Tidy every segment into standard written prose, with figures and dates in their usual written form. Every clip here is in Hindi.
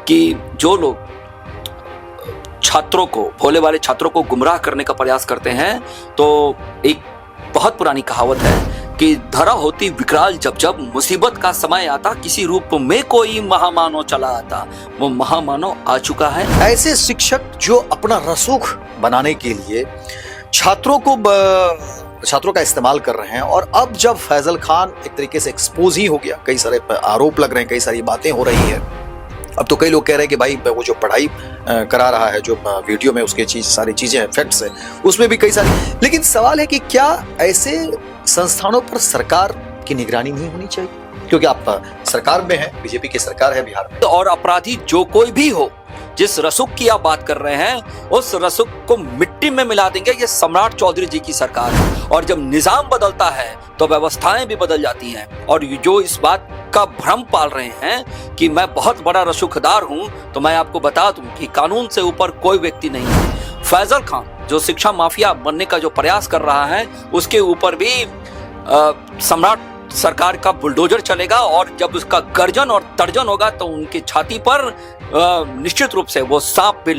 कि जो लोग छात्रों को, भोले वाले छात्रों को गुमराह करने का प्रयास करते हैं, तो एक बहुत पुरानी कहावत है कि धरा होती विकराल जब जब मुसीबत का समय आता, किसी रूप में कोई महामानव चला आता। वो महामानव आ चुका है। ऐसे शिक्षक जो अपना रसूख बनाने के लिए छात्रों का इस्तेमाल कर रहे हैं, और अब जब फैजल खान एक तरीके से एक्सपोज ही हो गया, कई सारे आरोप लग रहे हैं, कई सारी बातें हो रही है। अब तो कई लोग कह रहे हैं कि भाई वो जो पढ़ाई करा रहा है, जो वीडियो में उसके सारी चीजें फैक्ट्स है, उसमें भी कई सारी, लेकिन सवाल है कि क्या ऐसे संस्थानों पर सरकार की निगरानी नहीं होनी चाहिए? क्योंकि आप सरकार में हैं, बीजेपी की सरकार है बिहार में, और अपराधी जो कोई भी हो, जिस रसूख की आप बात कर रहे हैं, उस रसूख को मिट्टी में मिला देंगे। ये सम्राट चौधरी जी की सरकार है, और जब निजाम बदलता है तो व्यवस्थाएं भी बदल जाती हैं। और जो इस बात का भ्रम पाल रहे हैं कि मैं बहुत बड़ा रसूखदार हूं, तो मैं आपको बता दूं कि कानून से ऊपर कोई व्यक्ति नहीं है। फैजल खान जो शिक्षा माफिया बनने का जो प्रयास कर रहा है, उसके ऊपर भी सम्राट सरकार का बुलडोजर चलेगा, और जब उसका गर्जन और तर्जन होगा तो उनकी छाती पर निश्चित रूप से वो सांप भी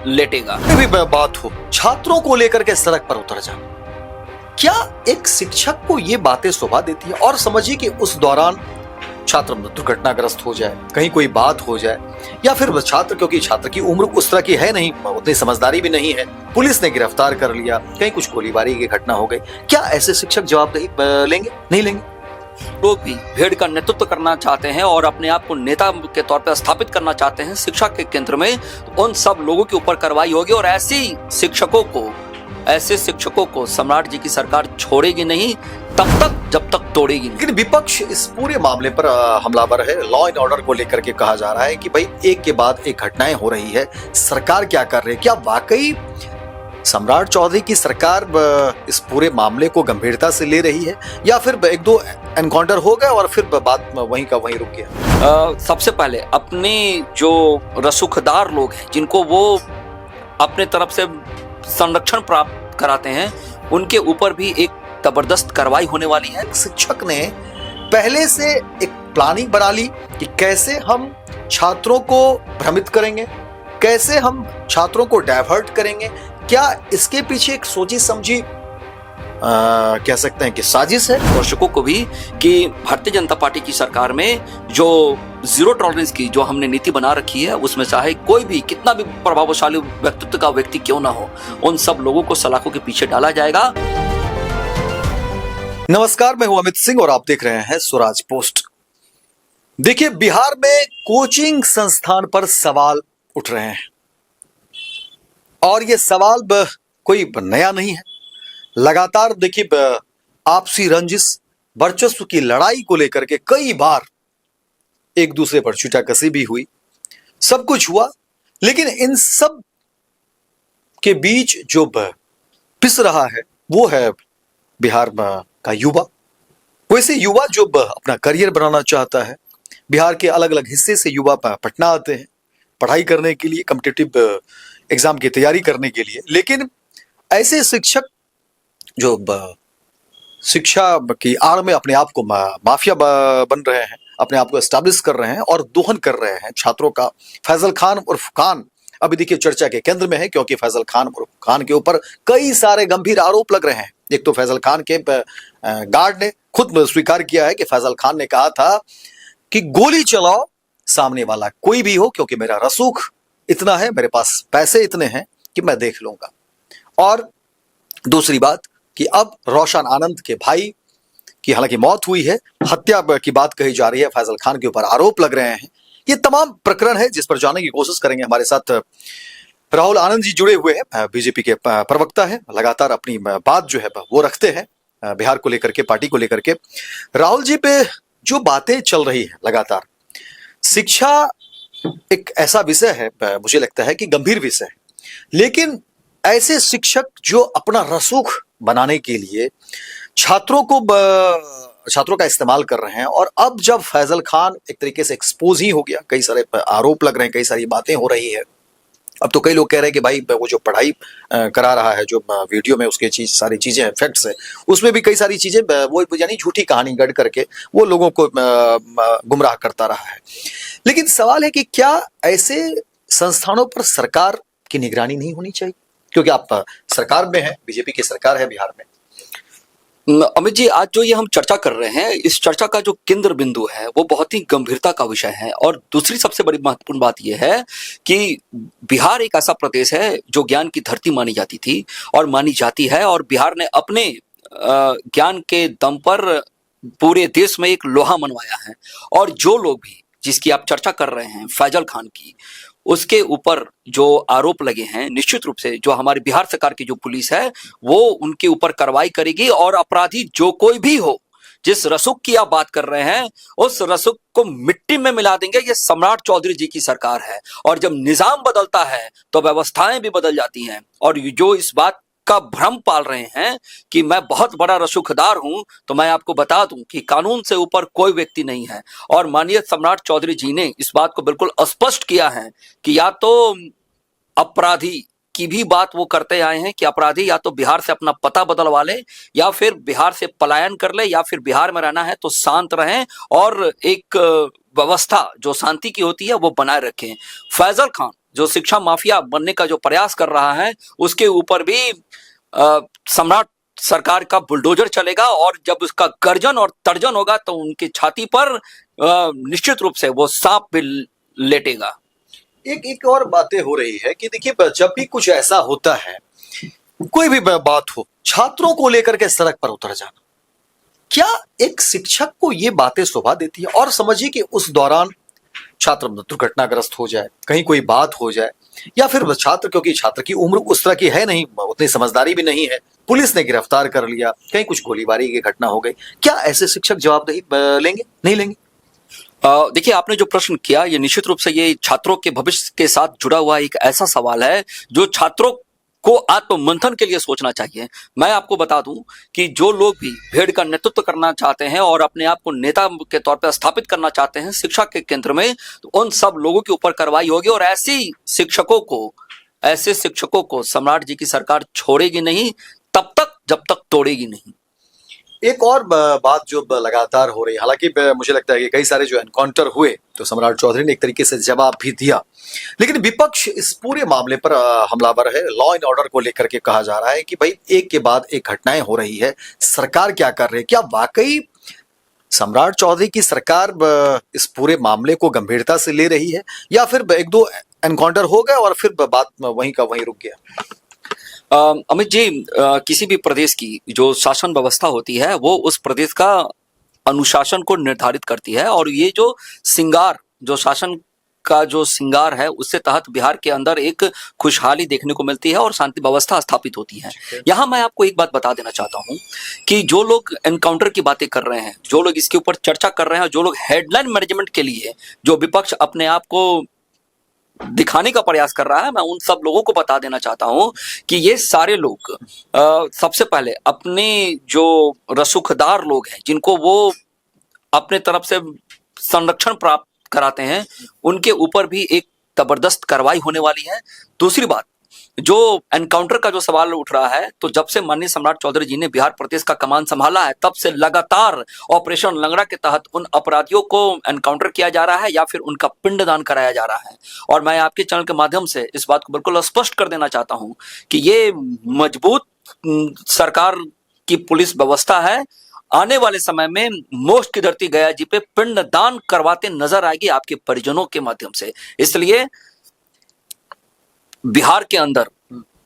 लेटेगा। भी बात हो छात्रों को लेकर के सड़क पर उतर जाना, क्या एक शिक्षक को ये बातें शोभा देती है? और समझिए कि उस दौरान छात्र दुर्घटनाग्रस्त हो जाए, कहीं कोई बात हो जाए, या फिर छात्र, क्योंकि छात्र की उम्र उस तरह की है नहीं, उतनी समझदारी भी नहीं है, पुलिस ने गिरफ्तार कर लिया, कहीं कुछ गोलीबारी की घटना हो गई, क्या ऐसे शिक्षक जवाबदेही लेंगे? नहीं लेंगे। लोग भी भीड़ का नेतृत्व करना चाहते हैं और अपने आप को नेता के तौर पर स्थापित करना चाहते हैं शिक्षा के केंद्र में, तो उन सब लोगों के ऊपर कार्रवाई होगी, और ऐसे शिक्षकों को सम्राट जी की सरकार छोड़ेगी नहीं तब तक जब तक तोड़ेगी नहीं। लेकिन विपक्ष इस पूरे मामले पर हमलावर है। लॉ एंड ऑर्डर को लेकर के कहा जा रहा है कि भाई एक के बाद एक घटनाएं हो रही है, सरकार क्या कर रही है? क्या वाकई सम्राट चौधरी की सरकार इस पूरे मामले को गंभीरता से ले रही है, या फिर एक दो एनकाउंटर हो गया और फिर बात वहीं का वहीं रुक गया? सबसे पहले अपने जो रसूखदार लोग हैं, जिनको वो अपने तरफ से संरक्षण प्राप्त कराते हैं, उनके ऊपर भी एक जबरदस्त कार्रवाई होने वाली है। शिक्षक ने पहले से एक प्लानिंग बना ली कि कैसे हम छात्रों को भ्रमित करेंगे, कैसे हम छात्रों को डाइवर्ट करेंगे। क्या इसके पीछे एक सोची समझी कह सकते हैं कि साजिश है? दर्शकों को भी कि भारतीय जनता पार्टी की सरकार में जो जीरो टॉलरेंस की जो हमने नीति बना रखी है, उसमें चाहे कोई भी कितना भी प्रभावशाली व्यक्तित्व का व्यक्ति क्यों ना हो, उन सब लोगों को सलाखों के पीछे डाला जाएगा। नमस्कार, मैं हूं अमित सिंह और आप देख रहे हैं स्वराज पोस्ट। देखिए, बिहार में कोचिंग संस्थान पर सवाल उठ रहे हैं, और ये सवाल कोई नया नहीं है। लगातार देखिए आपसी रंजिश, वर्चस्व की लड़ाई को लेकर के कई बार एक दूसरे पर छींटाकशी भी हुई, सब कुछ हुआ, लेकिन इन सब के बीच जो पिस रहा है वो है बिहार का युवा। वैसे युवा जो अपना करियर बनाना चाहता है, बिहार के अलग अलग हिस्से से युवा पटना आते हैं पढ़ाई करने के लिए, कॉम्पिटिटिव एग्जाम की तैयारी करने के लिए। लेकिन ऐसे शिक्षक जो शिक्षा की आड़ में अपने आप को माफिया बन रहे हैं, अपने आप को एस्टैब्लिश कर रहे हैं और दोहन कर रहे हैं छात्रों का। फैजल खान उर्फ खान अभी देखिए चर्चा के केंद्र में है, क्योंकि फैजल खान उर्फ खान के ऊपर कई सारे गंभीर आरोप लग रहे हैं। एक तो फैजल खान के गार्ड ने खुद स्वीकार किया है कि फैजल खान ने कहा था कि गोली चलाओ सामने वाला कोई भी हो, क्योंकि मेरा रसूख इतना है, मेरे पास पैसे इतने हैं कि मैं देख लूंगा। और दूसरी बात कि अब रोशन आनंद के भाई की हालांकि मौत हुई है, हत्या की बात कही जा रही है, फैजल खान के ऊपर आरोप लग रहे हैं। ये तमाम प्रकरण है जिस पर जानने की कोशिश करेंगे। हमारे साथ राहुल आनंद जी जुड़े हुए हैं, बीजेपी के प्रवक्ता है, लगातार अपनी बात जो है वो रखते हैं बिहार को लेकर के, पार्टी को लेकर के। राहुल जी, पे जो बातें चल रही है लगातार, शिक्षा एक ऐसा विषय है, मुझे लगता है कि गंभीर विषय है, लेकिन ऐसे शिक्षक जो अपना रसूख बनाने के लिए छात्रों का इस्तेमाल कर रहे हैं, और अब जब फैजल खान एक तरीके से एक्सपोज ही हो गया, कई सारे आरोप लग रहे हैं, कई सारी बातें हो रही है। अब तो कई लोग कह रहे हैं कि भाई वो जो पढ़ाई करा रहा है, जो वीडियो में उसके सारी चीजें फैक्ट्स है, उसमें भी कई सारी चीजें वो यानी झूठी कहानी गढ़ करके वो लोगों को गुमराह करता रहा है। लेकिन सवाल है कि क्या ऐसे संस्थानों पर सरकार की निगरानी नहीं होनी चाहिए? क्योंकि आप सरकार में हैं, बीजेपी की सरकार है बिहार में। अमित जी, आज जो ये हम चर्चा कर रहे हैं, इस चर्चा का जो केंद्र बिंदु है वो बहुत ही गंभीरता का विषय है। और दूसरी सबसे बड़ी महत्वपूर्ण बात यह है कि बिहार एक ऐसा प्रदेश है जो ज्ञान की धरती मानी जाती थी और मानी जाती है, और बिहार ने अपने ज्ञान के दम पर पूरे देश में एक लोहा मनवाया है। और जो लोग भी, जिसकी आप चर्चा कर रहे हैं, फैजल खान की, उसके ऊपर जो आरोप लगे हैं, निश्चित रूप से जो हमारी बिहार सरकार की जो पुलिस है वो उनके ऊपर कार्रवाई करेगी। और अपराधी जो कोई भी हो, जिस रसूख की आप बात कर रहे हैं, उस रसूख को मिट्टी में मिला देंगे। ये सम्राट चौधरी जी की सरकार है, और जब निजाम बदलता है तो व्यवस्थाएं भी बदल जाती हैं। और जो इस बात का भ्रम पाल रहे हैं कि मैं बहुत बड़ा रसूखदार हूं, तो मैं आपको बता दूं कि कानून से ऊपर कोई व्यक्ति नहीं है। और माननीय सम्राट चौधरी जी ने इस बात को बिल्कुल स्पष्ट किया है कि या तो अपराधी की भी बात वो करते आए हैं कि अपराधी या तो बिहार से अपना पता बदलवा ले, या फिर बिहार से पलायन कर ले, या फिर बिहार में रहना है तो शांत रहें और एक व्यवस्था जो शांति की होती है वो बनाए रखें। फैजल खान जो शिक्षा माफिया बनने का जो प्रयास कर रहा है, उसके ऊपर भी सम्राट सरकार का बुलडोजर चलेगा, और जब उसका गर्जन और तर्जन होगा तो उनकी छाती पर निश्चित रूप से वो सांप भी लेटेगा। एक और बातें हो रही है कि देखिए, जब भी कुछ ऐसा होता है, कोई भी बात हो, छात्रों को लेकर के सड़क पर उतर जाना, क्या एक शिक्षक को ये बातें शोभा देती है? और समझिए कि उस दौरान छात्र दुर्घटनाग्रस्त हो जाए, कहीं कोई बात हो जाए, या फिर छात्र, क्योंकि छात्र की उम्र उस तरह की है नहीं, उतनी समझदारी भी नहीं है, पुलिस ने गिरफ्तार कर लिया, कहीं कुछ गोलीबारी की घटना हो गई, क्या ऐसे शिक्षक जवाबदेही लेंगे? नहीं लेंगे। देखिए, आपने जो प्रश्न किया, ये निश्चित रूप से ये छात्रों के भविष्य के साथ जुड़ा हुआ एक ऐसा सवाल है जो छात्रों को आत्ममंथन के लिए सोचना चाहिए। मैं आपको बता दूं कि जो लोग भी भीड़ का नेतृत्व करना चाहते हैं और अपने आप को नेता के तौर पर स्थापित करना चाहते हैं शिक्षा के केंद्र में, तो उन सब लोगों के ऊपर कार्रवाई होगी। और ऐसे शिक्षकों को सम्राट जी की सरकार छोड़ेगी नहीं, तब तक जब तक तोड़ेगी नहीं। एक और बात जो लगातार हो रही है, हालांकि मुझे लगता है कि कई सारे जो एनकाउंटर हुए तो सम्राट चौधरी ने एक तरीके से जवाब भी दिया, लेकिन विपक्ष इस पूरे मामले पर हमलावर है। लॉ एंड ऑर्डर को लेकर के कहा जा रहा है कि भाई एक के बाद एक घटनाएं हो रही है, सरकार क्या कर रही है? क्या वाकई सम्राट चौधरी की सरकार इस पूरे मामले को गंभीरता से ले रही है, या फिर एक दो एनकाउंटर हो गए और फिर बात वहीं का वहीं रुक गया? अमित जी, किसी भी प्रदेश की जो शासन व्यवस्था होती है वो उस प्रदेश का अनुशासन को निर्धारित करती है। और ये जो सिंगार, जो शासन का जो सिंगार है, उससे तहत बिहार के अंदर एक खुशहाली देखने को मिलती है और शांति व्यवस्था स्थापित होती है। यहाँ मैं आपको एक बात बता देना चाहता हूँ कि जो लोग एनकाउंटर की बातें कर रहे हैं, जो लोग इसके ऊपर चर्चा कर रहे हैं, जो लोग हेडलाइन मैनेजमेंट के लिए जो विपक्ष अपने आप को दिखाने का प्रयास कर रहा है, मैं उन सब लोगों को बता देना चाहता हूं कि ये सारे लोग सबसे पहले अपने जो रसूखदार लोग हैं, जिनको वो अपने तरफ से संरक्षण प्राप्त कराते हैं, उनके ऊपर भी एक जबरदस्त कार्रवाई होने वाली है। दूसरी बात, जो एनकाउंटर का जो सवाल उठ रहा है, तो जब से माननीय सम्राट चौधरी जी ने बिहार प्रदेश का कमान संभाला है, तब से लगातार ऑपरेशन लंगड़ा के तहत उन अपराधियों को एनकाउंटर किया जा रहा है या फिर उनका पिंडदान कराया जा रहा है। और मैं आपके चैनल के माध्यम से इस बात को बिल्कुल स्पष्ट कर देना चाहता हूं कि ये मजबूत सरकार की पुलिस व्यवस्था है। आने वाले समय में मोस्ट की धरती गया जी पे पिंडदान करवाते नजर आएगी आपके परिजनों के माध्यम से। इसलिए बिहार के अंदर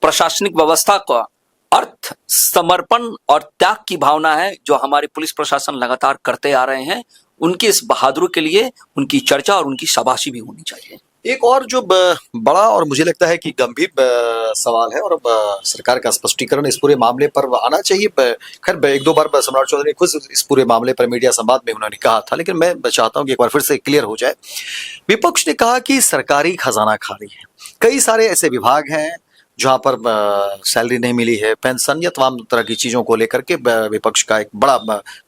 प्रशासनिक व्यवस्था का अर्थ समर्पण और त्याग की भावना है, जो हमारे पुलिस प्रशासन लगातार करते आ रहे हैं। उनकी इस बहादुरी के लिए उनकी चर्चा और उनकी शाबाशी भी होनी चाहिए। एक और जो बड़ा और मुझे लगता है कि गंभीर सवाल है, और सरकार का स्पष्टीकरण इस पूरे मामले पर आना चाहिए। खैर, एक दो बार सम्राट चौधरी ने खुद इस पूरे मामले पर मीडिया संवाद में उन्होंने कहा था, लेकिन मैं चाहता हूं कि एक बार फिर से क्लियर हो जाए। विपक्ष ने कहा कि सरकारी खजाना खाली है, कई सारे ऐसे विभाग हैं जहां पर सैलरी नहीं मिली है, पेंशन या तमाम तरह की चीजों को लेकर के विपक्ष का एक बड़ा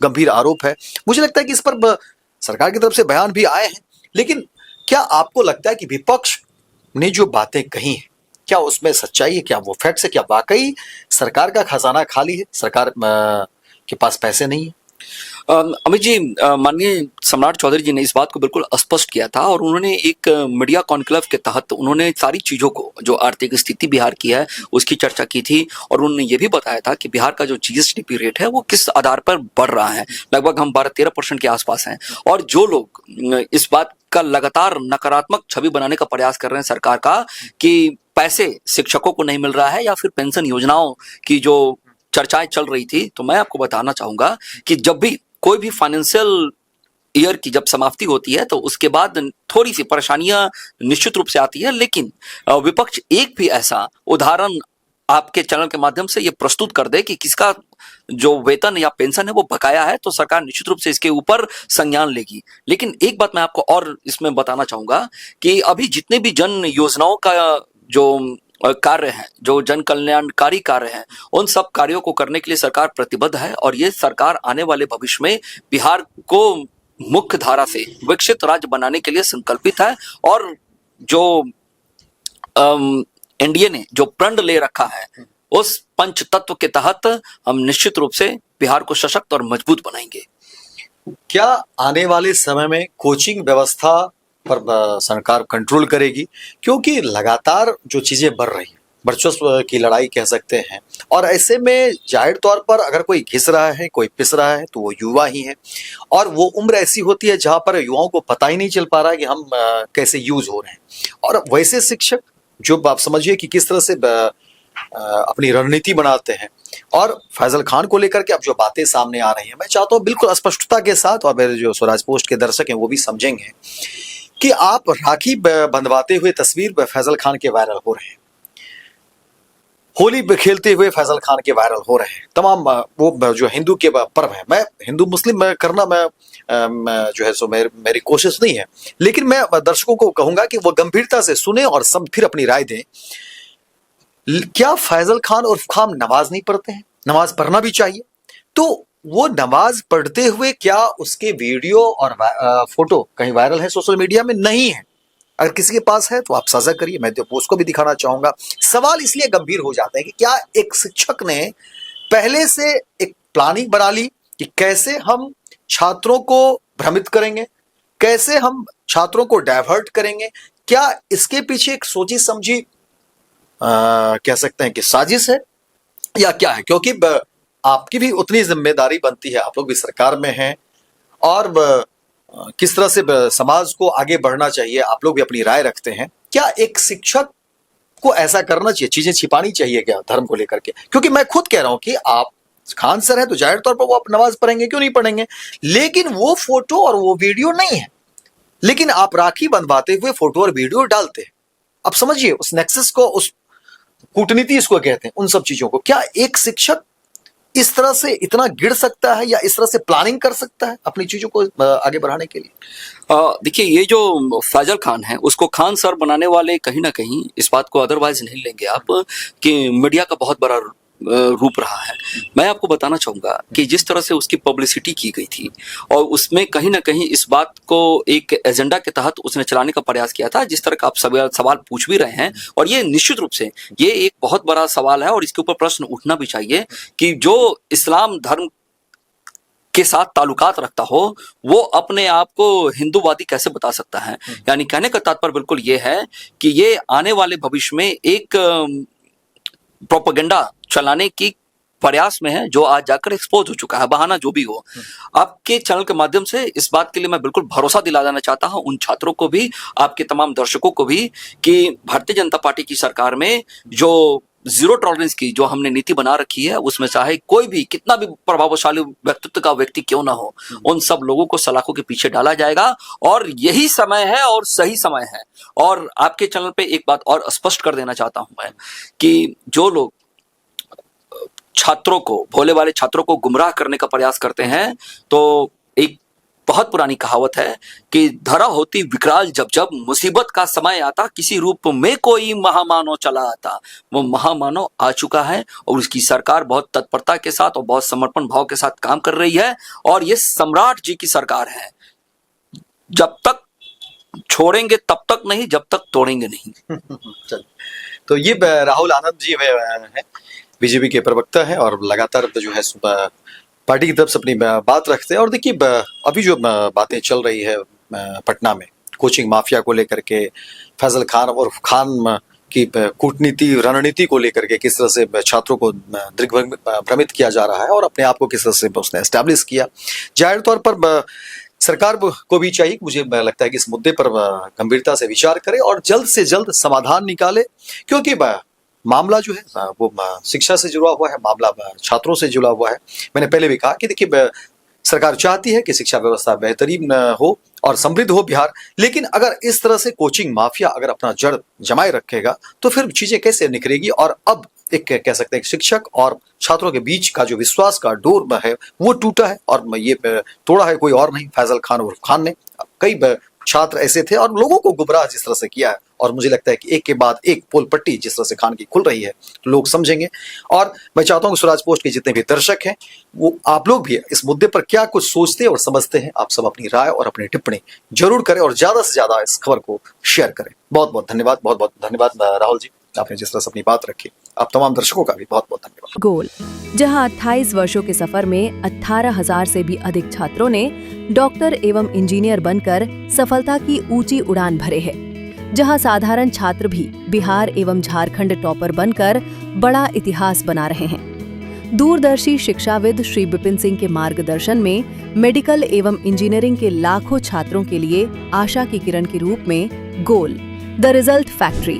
गंभीर आरोप है। मुझे लगता है कि इस पर सरकार की तरफ से बयान भी आए हैं, लेकिन क्या आपको लगता है कि विपक्ष ने जो बातें कही हैं, क्या उसमें सच्चाई है? क्या वो फैक्ट्स है? क्या वाकई सरकार का खजाना खाली है, सरकार के पास पैसे नहीं है? अमित जी, माननीय सम्राट चौधरी जी ने इस बात को बिल्कुल स्पष्ट किया था और उन्होंने एक मीडिया कॉन्क्लेव के तहत उन्होंने सारी चीजों को, जो आर्थिक स्थिति बिहार की है उसकी चर्चा की थी और उन्होंने ये भी बताया था कि बिहार का जो जीएसडीपी रेट है वो किस आधार पर बढ़ रहा है। लगभग हम 12-13% के आसपास हैं और जो लोग इस बात का लगातार नकारात्मक छवि बनाने का प्रयास कर रहे हैं सरकार का कि पैसे शिक्षकों को नहीं मिल रहा है या फिर पेंशन योजनाओं की जो चर्चाएं चल रही थी, तो मैं आपको बताना चाहूंगा कि जब भी कोई भी फाइनेंशियल ईयर की जब समाप्ति होती है तो उसके बाद थोड़ी सी परेशानियां निश्चित रूप से आती है, लेकिन विपक्ष एक भी ऐसा उदाहरण आपके चैनल के माध्यम से ये प्रस्तुत कर दे कि किसका जो वेतन या पेंशन है वो बकाया है, तो सरकार निश्चित रूप से इसके ऊपर संज्ञान लेगी। लेकिन एक बात मैं आपको और इसमें बताना चाहूंगा कि अभी जितने भी जन योजनाओं का जो कार्य हैं, जो जन कल्याणकारी कार्य हैं, उन सब कार्यों को करने के लिए सरकार प्रतिबद्ध है और ये सरकार आने वाले भविष्य में बिहार को मुख्य धारा से विकसित राज्य बनाने के लिए संकल्पित है। और जो एनडीए ने जो प्रण ले रखा है उस पंच तत्व के तहत हम निश्चित रूप से बिहार को सशक्त और मजबूत बनाएंगे। क्या आने वाले समय में कोचिंग व्यवस्था पर सरकार कंट्रोल करेगी? क्योंकि लगातार जो चीजें बढ़ रही हैं, वर्चस्व की लड़ाई कह सकते हैं, और ऐसे में जाहिर तौर पर अगर कोई घिस रहा है, कोई पिस रहा है, तो वो युवा ही है। और वो उम्र ऐसी होती है जहां पर युवाओं को पता ही नहीं चल पा रहा है कि हम कैसे यूज हो रहे हैं। और वैसे शिक्षक जो आप समझिए कि किस तरह से अपनी रणनीति बनाते हैं। और फैजल खान को लेकर के अब जो बातें सामने आ रही हैं, मैं चाहता हूं बिल्कुल स्पष्टता के साथ, और मेरे जो स्वराज पोस्ट के दर्शक हैं वो भी समझेंगे कि आप राखी बंधवाते हुए तस्वीर फैजल खान के वायरल हो रहे हैं, होली खेलते हुए फैजल खान के वायरल हो रहे हैं, तमाम वो जो हिंदू के पर्व है। मैं हिंदू मुस्लिम करना मैं जो है सो मेरी कोशिश नहीं है, लेकिन मैं दर्शकों को कहूंगा कि वो गंभीरता से सुने और सब फिर अपनी राय दें। क्या फैजल खान उर्फ खान नमाज नहीं पढ़ते हैं? नमाज पढ़ना भी चाहिए। तो वो नमाज पढ़ते हुए क्या उसके वीडियो और फोटो कहीं वायरल है सोशल मीडिया में? नहीं है। अगर किसी के पास है तो आप साझा करिए, मैं तो उसको भी दिखाना चाहूंगा। सवाल इसलिए गंभीर हो जाता है कि क्या एक शिक्षक ने पहले से एक प्लानिंग बना ली कि कैसे हम छात्रों को भ्रमित करेंगे, कैसे हम छात्रों को डाइवर्ट करेंगे? क्या इसके पीछे एक सोची समझी कह सकते हैं कि साजिश है या क्या है? क्योंकि आपकी भी उतनी जिम्मेदारी बनती है, आप लोग भी सरकार में हैं, और किस तरह से समाज को आगे बढ़ना चाहिए आप लोग भी अपनी राय रखते हैं। क्या एक शिक्षक को ऐसा करना चाहिए, चीजें छिपानी चाहिए क्या धर्म को लेकर के? क्योंकि मैं खुद कह रहा हूं कि आप खान सर है तो जाहिर तौर पर वो आप नमाज पढ़ेंगे, क्यों नहीं पढ़ेंगे? लेकिन वो फोटो और वो वीडियो नहीं है, लेकिन आप राखी बंधवाते हुए फोटो और वीडियो डालते हैं। अब समझिए उस नेक्सस को, उस कूटनीति इसको कहते हैं, उन सब चीजों को। क्या एक शिक्षक इस तरह से इतना गिर सकता है या इस तरह से प्लानिंग कर सकता है अपनी चीजों को आगे बढ़ाने के लिए? देखिए, ये जो फैजल खान है उसको खान सर बनाने वाले कहीं ना कहीं इस बात को अदरवाइज नहीं लेंगे आप कि मीडिया का बहुत बड़ा रूप रहा है। मैं आपको बताना चाहूंगा कि जिस तरह से उसकी पब्लिसिटी की गई थी और उसमें कहीं ना कहीं इस बात को एक एजेंडा के तहत उसने चलाने का प्रयास किया था, जिस तरह का आप सवाल पूछ भी रहे हैं, और ये निश्चित रूप से ये एक बहुत बड़ा सवाल है और इसके ऊपर प्रश्न उठना भी चाहिए कि जो इस्लाम धर्म के साथ ताल्लुकात रखता हो वो अपने आप को हिंदूवादी कैसे बता सकता है। यानी कहने का तात्पर्य बिल्कुल ये है कि ये आने वाले भविष्य में एक प्रोपेगेंडा चलाने की प्रयास में है, जो आज जाकर एक्सपोज हो चुका है। बहाना जो भी हो, आपके चैनल के माध्यम से इस बात के लिए मैं बिल्कुल भरोसा दिला देना चाहता हूं उन छात्रों को भी, आपके तमाम दर्शकों को भी, कि भारतीय जनता पार्टी की सरकार में जो जीरो टॉलरेंस की जो हमने नीति बना रखी है, उसमें चाहे कोई भी कितना भी प्रभावशाली व्यक्तित्व का व्यक्ति क्यों ना हो, उन सब लोगों को सलाखों के पीछे डाला जाएगा। और यही समय है और सही समय है। और आपके चैनल पे एक बात और स्पष्ट कर देना चाहता हूं मैं कि जो लोग छात्रों को, भोले वाले छात्रों को गुमराह करने का प्रयास करते हैं, तो एक बहुत पुरानी कहावत है कि धरा होती विकराल जब जब मुसीबत का समय आता, किसी रूप में कोई महामानव चला आता। वो महामानव आ चुका है और उसकी सरकार बहुत तत्परता के साथ और बहुत समर्पण भाव के साथ काम कर रही है। और ये सम्राट जी की सरकार है। जब तक छोड़ेंगे तब तक नहीं, जब तक तोड़ेंगे नहीं। तो ये राहुल आनंद जी है, बीजेपी के प्रवक्ता है, और लगातार जो है पार्टी की तरफ से अपनी बात रखते हैं। और देखिए अभी जो बातें चल रही है पटना में कोचिंग माफिया को लेकर के, फैजल खान और खान की कूटनीति रणनीति को लेकर के किस तरह से छात्रों को दिग्भ्रमित किया जा रहा है और अपने आप को किस तरह से उसने एस्टैब्लिश किया। जाहिर तौर पर सरकार को भी चाहिए, मुझे लगता है कि इस मुद्दे पर गंभीरता से विचार करे और जल्द से जल्द समाधान निकाले, क्योंकि मामला जो है वो शिक्षा से जुड़ा हुआ है, मामला छात्रों से जुड़ा हुआ है। मैंने पहले भी कहा कि देखिए सरकार चाहती है कि शिक्षा व्यवस्था बेहतरीन हो और समृद्ध हो बिहार, लेकिन अगर इस तरह से कोचिंग माफिया अगर अपना जड़ जमाए रखेगा तो फिर चीजें कैसे निखरेगी। और अब एक कह सकते हैं शिक्षक और छात्रों के बीच का जो विश्वास का डोर है वो टूटा है, और ये तोड़ा है कोई और नहीं, फैजल खान और खान ने। कई छात्र ऐसे थे और लोगों को गुमराह जिस तरह से किया है, और मुझे लगता है कि एक के बाद एक पोल पट्टी जिस तरह से खान की खुल रही है तो लोग समझेंगे। और मैं चाहता हूं कि स्वराज पोस्ट के जितने भी दर्शक हैं वो आप लोग भी इस मुद्दे पर क्या कुछ सोचते और समझते हैं, आप सब अपनी राय और अपनी टिप्पणी जरूर करें और ज्यादा से ज्यादा इस खबर को शेयर करें। बहुत बहुत धन्यवाद, बहुत बहुत धन्यवाद राहुल जी, आपने जिस तरह से अपनी बात रखी। आप तमाम दर्शकों का भी बहुत बहुत धन्यवाद। गोल, जहां 28 वर्षों के सफर में 18,000 से भी अधिक छात्रों ने डॉक्टर एवं इंजीनियर बनकर सफलता की ऊंची उड़ान भरे है, जहां साधारण छात्र भी बिहार एवं झारखंड टॉपर बनकर बड़ा इतिहास बना रहे हैं। दूरदर्शी शिक्षाविद श्री विपिन सिंह के मार्गदर्शन में मेडिकल एवं इंजीनियरिंग के लाखों छात्रों के लिए आशा की किरण के रूप में गोल, द रिजल्ट फैक्ट्री